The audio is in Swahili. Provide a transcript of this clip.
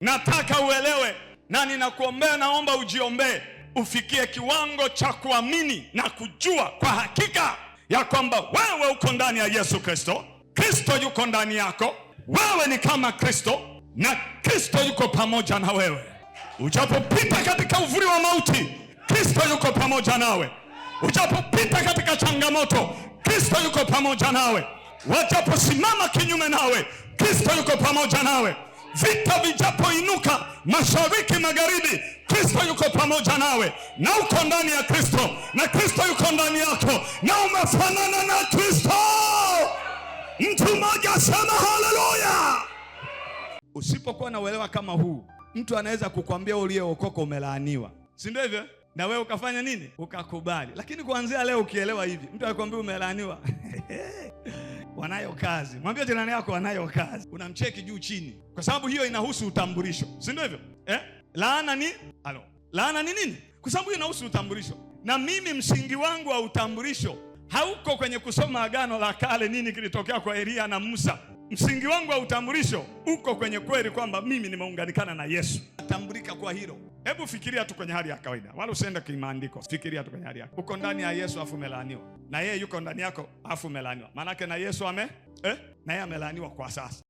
Nataka uelewe na ninakuombea, naomba ujiombee ufikie kiwango cha kuamini na kujua kwa hakika ya kwamba wewe uko ndani ya Yesu Kristo, Kristo yuko ndani yako, wewe ni kama Kristo na Kristo yuko pamoja na wewe. Ujapopita katika uvuli wa mauti, Kristo yuko pamoja nawe. Ujapopita katika changamoto, Kristo yuko pamoja nawe. Wajaposimama kinyume nawe, Kristo yuko pamoja nawe. Vita vijapoinuka mashariki, magharibi, Kristo yuko pamoja nawe. Na uko ndani ya Kristo na Kristo yuko ndani yako na umefanana na Kristo. Mtu mmoja sema haleluya. Usipokuwa na uelewa kama huu, mtu anaweza kukwambia uliyeokoka umelaaniwa, si ndio hivyo? Na wewe ukafanya nini? Ukakubali. Lakini kuanzia leo ukielewa hivi, mtu akwambia umelaaniwa wanayo kazi. Mwambie jirani yako wanayo kazi. Unamcheki juu chini, kwa sababu hiyo inahusu utambulisho, si ndio hivyo? Laana ni laana ni nini? Kwa sababu hiyo inahusu utambulisho. Na mimi msingi wangu wa utambulisho hauko kwenye kusoma Agano la Kale, nini kilitokea kwa Elia na Musa. Msingi wangu wa utambulisho uko kwenye kweli kwamba mimi nimeunganikana na Yesu. Natambulika kwa hilo. Hebu fikiria tu kwenye hali ya kawaida, wala usiende kimaandiko. Fikiria tu kwenye hali yako. Uko ndani ya Yesu afu umelaaniwa, na yeye yuko ndani yako afu umelaaniwa. Maana yake na Yesu na yeye amelaaniwa kwa sasa.